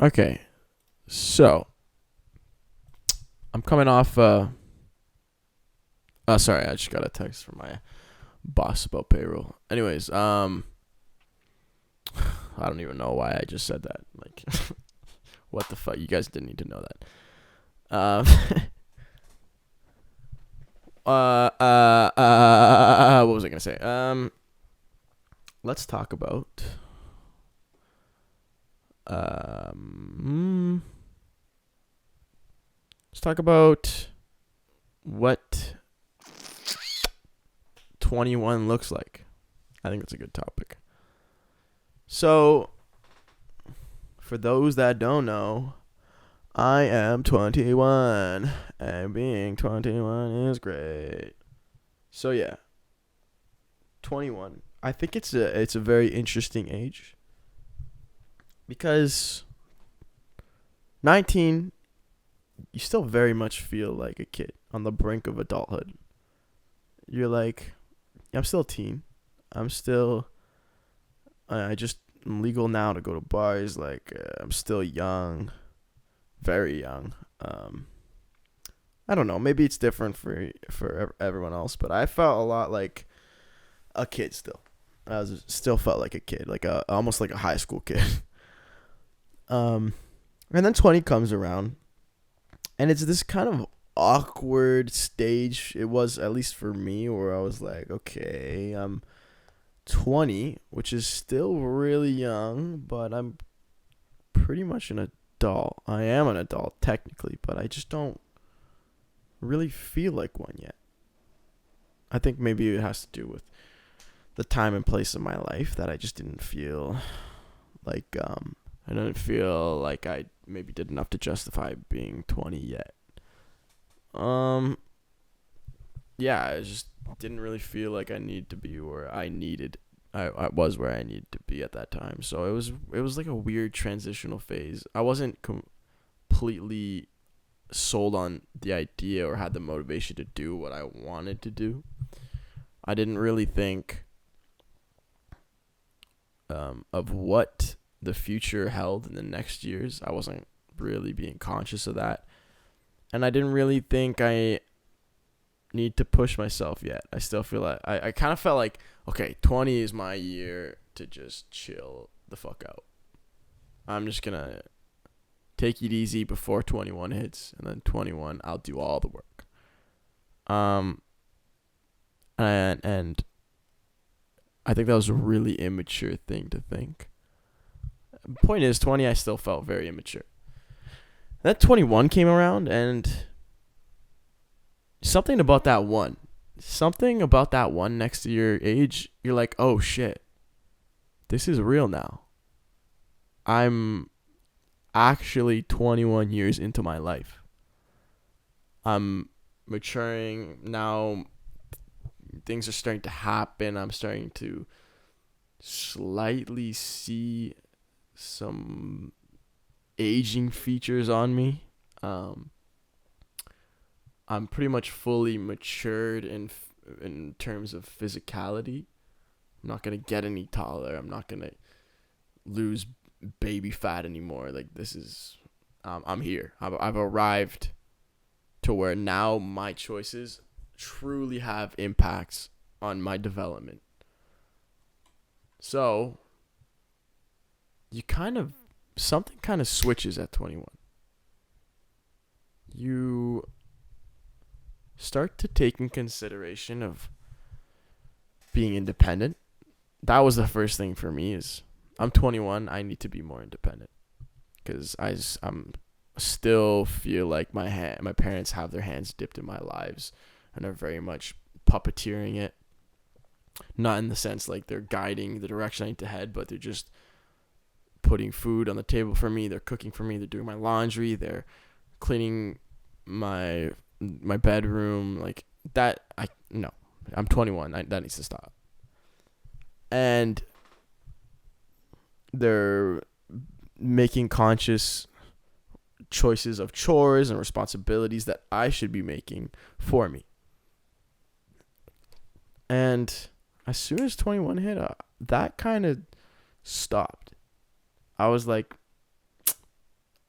Okay, so I'm coming off. Sorry, I just got a text from my boss about payroll. Anyways, I don't even know why I just said that. Like, what the fuck? You guys didn't need to know that. What was I gonna say? Let's talk about. Um, let's talk about what 21 looks like. I think it's a good topic. So, for those that don't know, I am 21, and being 21 is great. So yeah, 21. I think it's a very interesting age because 19, you still very much feel like a kid on the brink of adulthood. You're like, I'm still a teen. I'm still I just am legal now to go to bars. Like I'm still young, very young. Um, I don't know. Maybe it's different for everyone else, but I felt a lot like a kid still. Still felt like a kid, like a almost like a high school kid. Um, and then 20 comes around, and it's this kind of awkward stage. It was at least for me, where I was like, okay, I'm 20, which is still really young, but I'm pretty much an adult. I am an adult technically, but I just don't really feel like one yet. I think maybe it has to do with the time and place of my life that I just didn't feel like I didn't feel like I maybe did enough to justify being 20 yet. Um yeah, I just didn't really feel like I needed to be where I was where I needed to be at that time. So it was like a weird transitional phase. I wasn't completely sold on the idea or had the motivation to do what I wanted to do. I didn't really think of what the future held in the next years. I wasn't really being conscious of that. And I didn't really think I need to push myself yet. I still feel like I kind of felt like, okay, 20 is my year to just chill the fuck out. I'm just going to take it easy before 21 hits, and then 21 I'll do all the work. Um and I think that was a really immature thing to think. Point is, 20 I still felt very immature. That 21 came around, and something about that one next to your age, you're like, oh shit, this is real now. I'm actually 21 years into my life. I'm maturing now. Things are starting to happen. I'm starting to slightly see some aging features on me. Um, I'm pretty much fully matured in terms of physicality. I'm not gonna get any taller. I'm not gonna lose baby fat anymore. Like this is, I'm here. I've arrived to where now my choices truly have impacts on my development. So you kind of something kind of switches at 21. You start to take in consideration of being independent. That was the first thing for me is I'm 21, I need to be more independent cuz I'm still feel like my parents have their hands dipped in my lives and are very much puppeteering it. Not in the sense like they're guiding the direction I need to head, but they're just putting food on the table for me, they're cooking for me, they're doing my laundry, they're cleaning my bedroom like that. I no, I'm 21. That needs to stop. And they're making conscious choices of chores and responsibilities that I should be making for me. And as soon as 21 hit, that kind of stopped. I was like,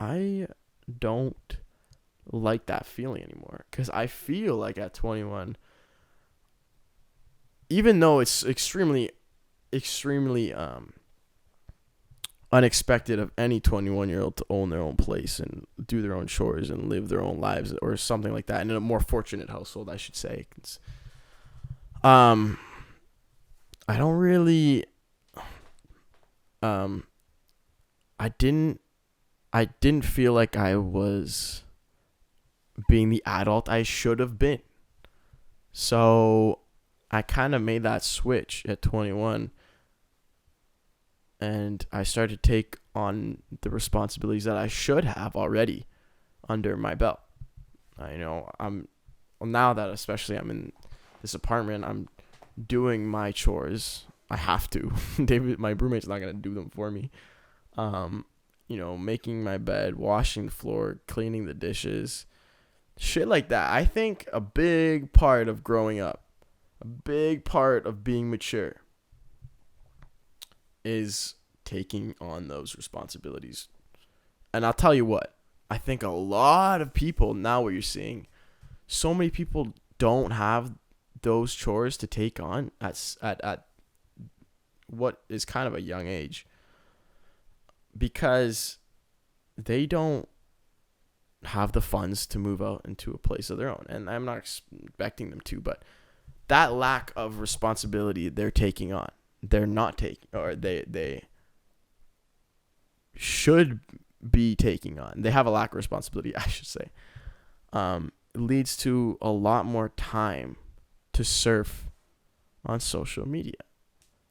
I don't like that feeling anymore, because I feel like at 21, even though it's extremely unexpected of any 21-year-old to own their own place and do their own chores and live their own lives or something like that, and in a more fortunate household, I should say. Um, I don't really, um, I didn't feel like I was being the adult I should have been. So I kind of made that switch at 21, and I started to take on the responsibilities that I should have already under my belt. I know now that especially I'm in this apartment, I'm doing my chores. I have to. David, my roommate's not gonna do them for me. Um, making my bed, washing the floor, cleaning the dishes, shit like that. I think a big part of growing up, a big part of being mature, is taking on those responsibilities. And I'll tell you what, I think a lot of people now, what you're seeing, so many people don't have those chores to take on at what is kind of a young age, because they don't have the funds to move out into a place of their own. And I'm not expecting them to, but that lack of responsibility they're taking on, they're not taking, or they should be taking on. They have a lack of responsibility, I should say. Leads to a lot more time to surf on social media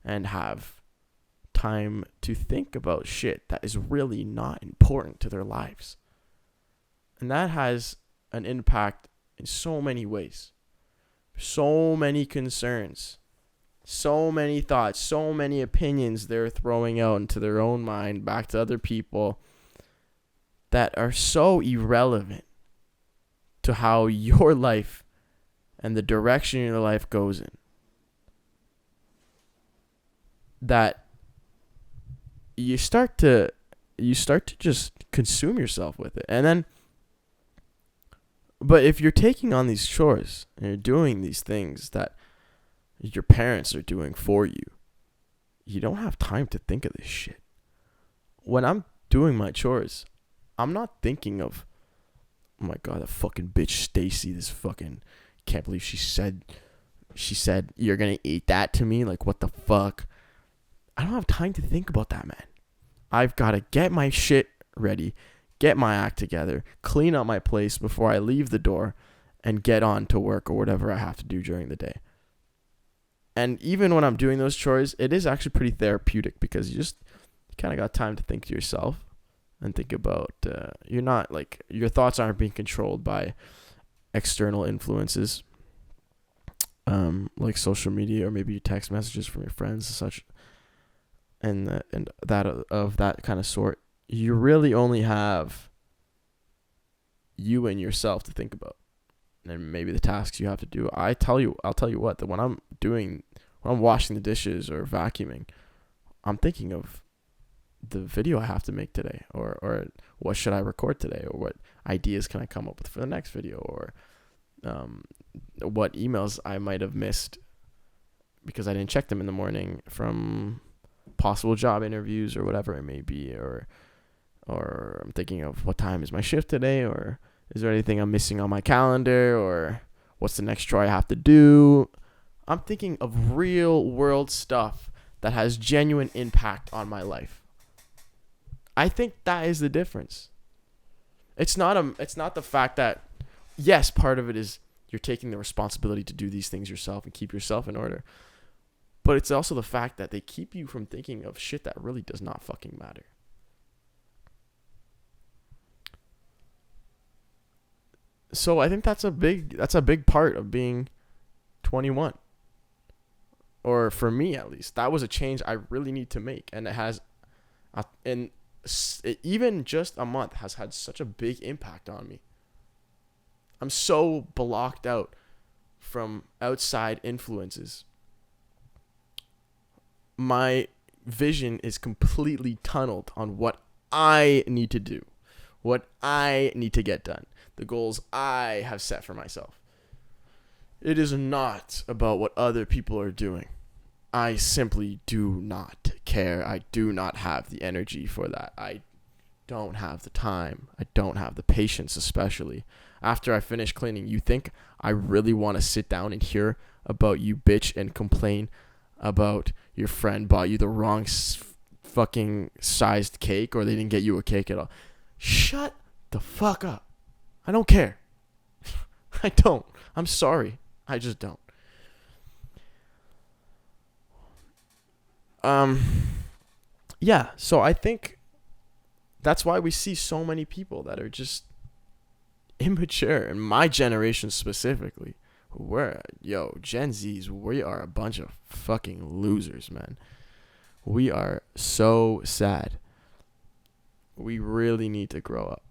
and have time to think about shit that is really not important to their lives. And that has an impact in so many ways. So many concerns, so many thoughts, so many opinions they're throwing out into their own mind back to other people that are so irrelevant to how your life and the direction your life goes in, that you start to just consume yourself with it. And then, but if you're taking on these chores and you're doing these things that your parents are doing for you, you don't have time to think of this shit. When I'm doing my chores, I'm not thinking of, oh my god, that fucking bitch Stacy, this fucking, can't believe she said you're gonna eat that to me. Like, what the fuck? I don't have time to think about that, man. I've got to get my shit ready, get my act together, clean up my place before I leave the door, and get on to work or whatever I have to do during the day. And even when I'm doing those chores, it is actually pretty therapeutic, because you kind of got time to think to yourself and think about, you're not like, your thoughts aren't being controlled by external influences, like social media or maybe text messages from your friends and such, and that of that kind of sort. You really only have you and yourself to think about, and maybe the tasks you have to do. I'll tell you what, that when I'm washing the dishes or vacuuming, I'm thinking of the video I have to make today, or what should I record today, or what ideas can I come up with for the next video, or what emails I might have missed because I didn't check them in the morning from possible job interviews or whatever it may be, or I'm thinking of what time is my shift today, or is there anything I'm missing on my calendar, or what's the next chore I have to do. I'm thinking of real world stuff that has genuine impact on my life. I think that is the difference. It's not the fact that, yes, part of it is you're taking the responsibility to do these things yourself and keep yourself in order. But it's also the fact that they keep you from thinking of shit that really does not fucking matter. So I think that's a big part of being 21. Or for me, at least, that was a change I really need to make, and it has, even just a month has had such a big impact on me. I'm so blocked out from outside influences. My vision is completely tunneled on what I need to do, what I need to get done, the goals I have set for myself. It is not about what other people are doing. I simply do not care. I do not have the energy for that. I don't have the time. I don't have the patience, especially after I finish cleaning. You think I really want to sit down and hear about you bitch and complain about your friend bought you the wrong fucking sized cake, or they didn't get you a cake at all? Shut the fuck up. I don't care. I don't. I'm sorry. I just don't. Yeah, so I think that's why we see so many people that are just immature, and my generation specifically. Gen Zs, we are a bunch of fucking losers, man. We are so sad. We really need to grow up.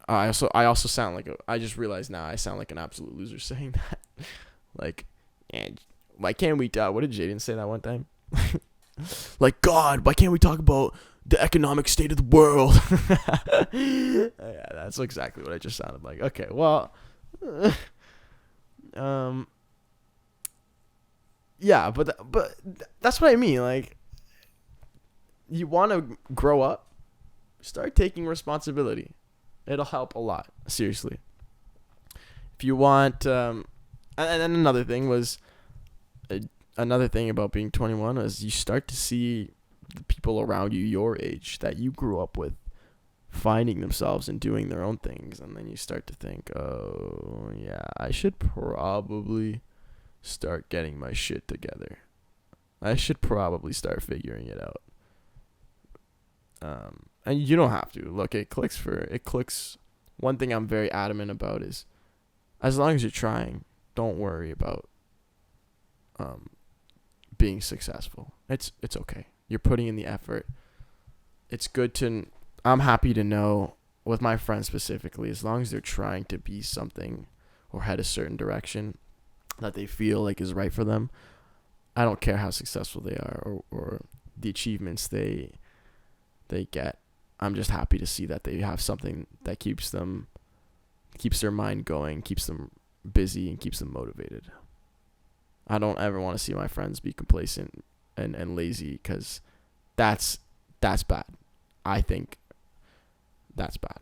I also sound like I just realized now I sound like an absolute loser saying that. Like, and why can't we what did Jaden say that one time? Like, God, why can't we talk about the economic state of the world? Yeah, that's exactly what I just sounded like. Okay, well, yeah, but that's what I mean. Like, you want to grow up, start taking responsibility. It'll help a lot. Seriously. If you want, and then another thing was, another thing about being 21 is you start to see the people around you your age that you grew up with finding themselves and doing their own things, and then you start to think, oh yeah, I should probably start getting my shit together. I should probably start figuring it out. And you don't have to. Look, it clicks. One thing I'm very adamant about is, as long as you're trying, don't worry about being successful. It's okay. You're putting in the effort. It's good to. I'm happy to know, with my friends specifically, as long as they're trying to be something or head a certain direction that they feel like is right for them, I don't care how successful they are or the achievements they get. I'm just happy to see that they have something that keeps their mind going, keeps them busy, and keeps them motivated. I don't ever want to see my friends be complacent and lazy, because that's bad. I think that's bad.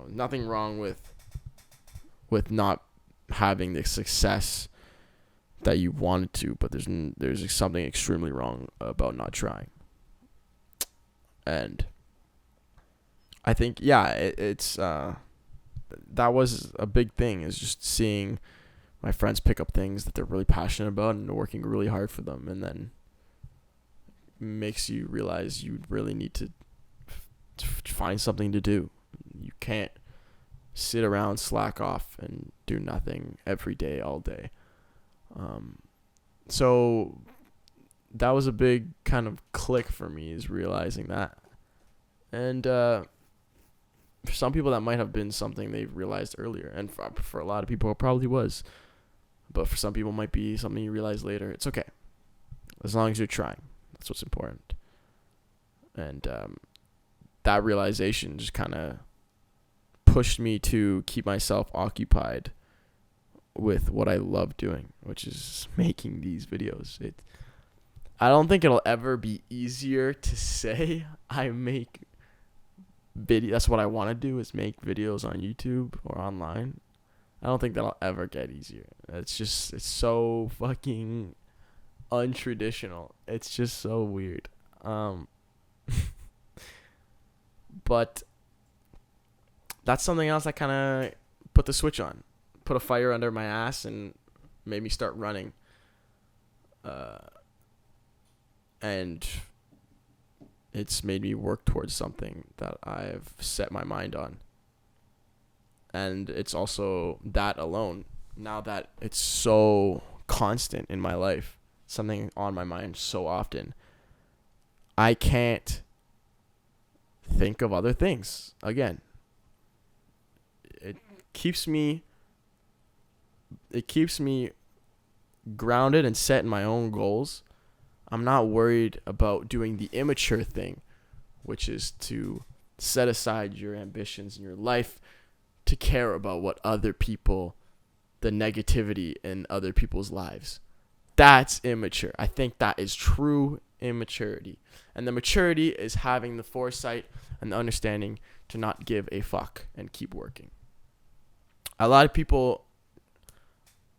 Nothing wrong with not having the success that you wanted to, but there's something extremely wrong about not trying. And I think, yeah, it's that was a big thing, is just seeing my friends pick up things that they're really passionate about and working really hard for them, and then makes you realize you really need to find something to do. You can't sit around, slack off, and do nothing every day, all day. So that was a big kind of click for me, is realizing that. And for some people, that might have been something they've realized earlier, and for a lot of people, it probably was. But for some people, it might be something you realize later. It's okay, as long as you're trying. That's what's important. And that realization just kind of pushed me to keep myself occupied with what I love doing, which is making these videos. I don't think it'll ever be easier to say I make video. That's what I want to do, is make videos on YouTube or online. I don't think that'll ever get easier. It's so fucking untraditional. It's just so weird. But that's something else that kind of put the switch on, put a fire under my ass, and made me start running. And it's made me work towards something that I've set my mind on. And it's also that alone, now that it's so constant in my life, something on my mind so often, I can't think of other things. Again, it keeps me grounded and set in my own goals. I'm not worried about doing the immature thing, which is to set aside your ambitions in your life to care about what other people, the negativity in other people's lives. That's immature. I think that is true immaturity. And the maturity is having the foresight and the understanding to not give a fuck and keep working. A lot of people,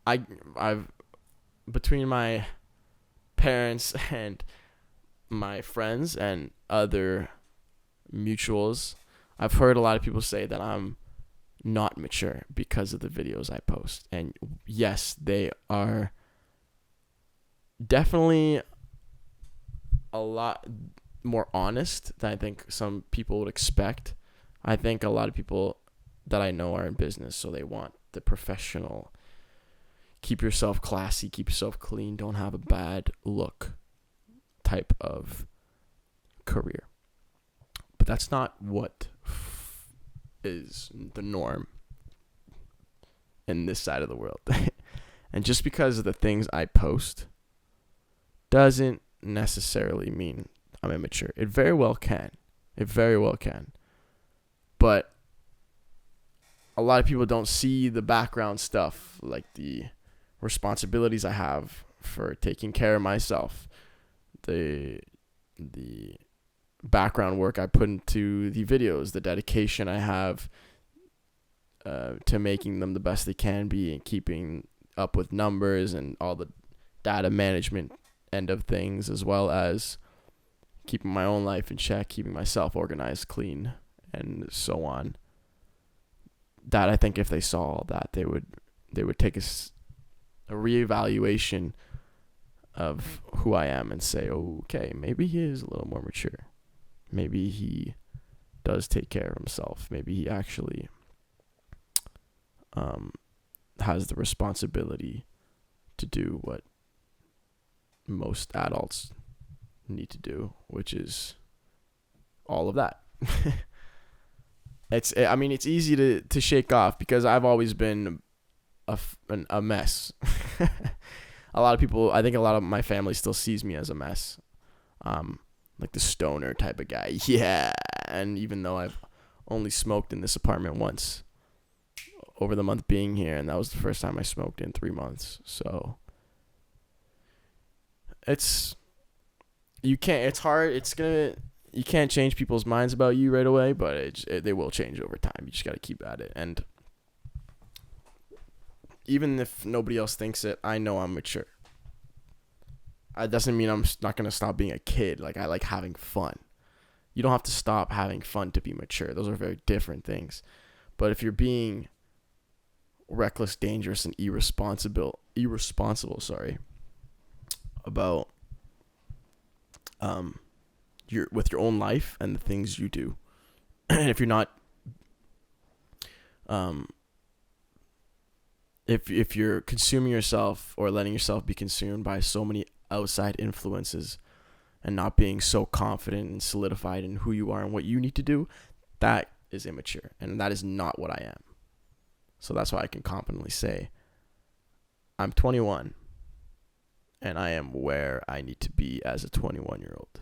I've between my parents and my friends and other mutuals, I've heard a lot of people say that I'm not mature because of the videos I post. And yes, they are definitely a lot more honest than I think some people would expect. I think a lot of people that I know are in business, so they want the professional, keep yourself classy, keep yourself clean, don't have a bad look type of career. But that's not what is the norm in this side of the world. And just because of the things I post doesn't necessarily mean I'm immature. It very well can. It very well can. But a lot of people don't see the background stuff, like the responsibilities I have for taking care of myself, the background work I put into the videos, the dedication I have to making them the best they can be, and keeping up with numbers and all the data management end of things, as well as keeping my own life in check, keeping myself organized, clean, and so on. That I think if they saw all that, they would take a reevaluation of who I am and say, okay, maybe he is a little more mature. Maybe he does take care of himself. Maybe he actually has the responsibility to do what most adults need to do, which is all of that. It's easy to shake off because I've always been a mess. A lot of people, I think a lot of my family still sees me as a mess. Like the stoner type of guy. Yeah. And even though I've only smoked in this apartment once over the month being here, and that was the first time I smoked in 3 months. So it's hard. You can't change people's minds about you right away, but they will change over time. You just got to keep at it. And even if nobody else thinks it, I know I'm mature. It doesn't mean I'm not going to stop being a kid. Like, I like having fun. You don't have to stop having fun to be mature. Those are very different things. But if you're being reckless, dangerous, and irresponsible, about with your own life and the things you do, and if you're not, if you're consuming yourself or letting yourself be consumed by so many outside influences and not being so confident and solidified in who you are and what you need to do, that is immature, and that is not what I am. So that's why I can confidently say I'm 21 and I am where I need to be as a 21-year-old.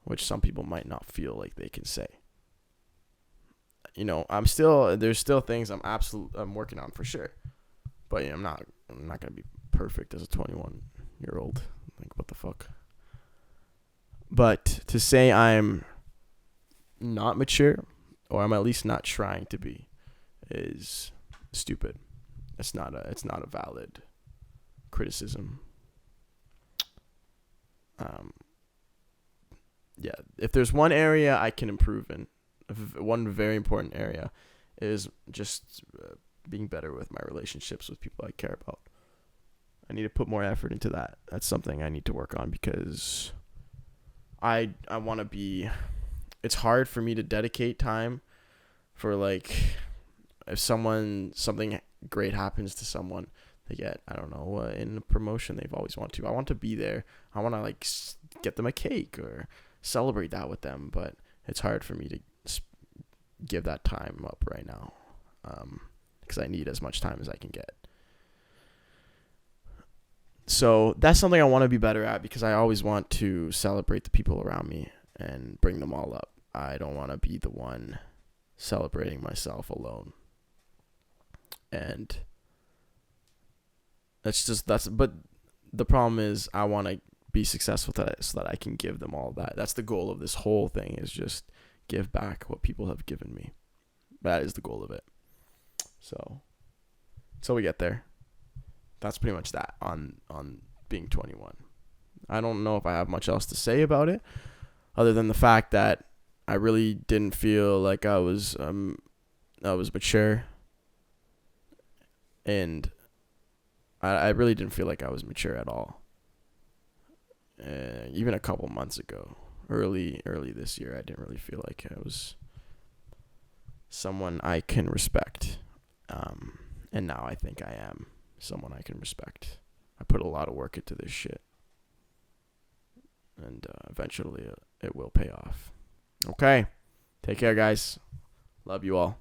Which some people might not feel like they can say. You know, there's still things I'm working on for sure. But yeah, I'm not going to be perfect as a 21-year-old. Like, what the fuck? But to say I'm not mature, or I'm at least not trying to be, is stupid. It's not a valid criticism. Yeah, if there's one area I can improve in, one very important area, is just being better with my relationships with people I care about. I need to put more effort into that. That's something I need to work on because I want to be. It's hard for me to dedicate time for, like, if something great happens to someone, they get, I don't know, in a promotion they've always wanted to. I want to be there. I want to, like, get them a cake or celebrate that with them, but it's hard for me to give that time up right now because I need as much time as I can get. So that's something I want to be better at, because I always want to celebrate the people around me and bring them all up. I don't want to be the one celebrating myself alone. And but the problem is I want to be successful with that so that I can give them all that. That's the goal of this whole thing, is just give back what people have given me. That is the goal of it. So until we get there, that's pretty much that on being 21. I don't know if I have much else to say about it, other than the fact that I really didn't feel like I was mature, and I really didn't feel like I was mature at all. Even a couple months ago, early this year, I didn't really feel like I was someone I can respect. And now I think I am someone I can respect. I put a lot of work into this shit, and eventually it will pay off. Okay, take care, guys. Love you all.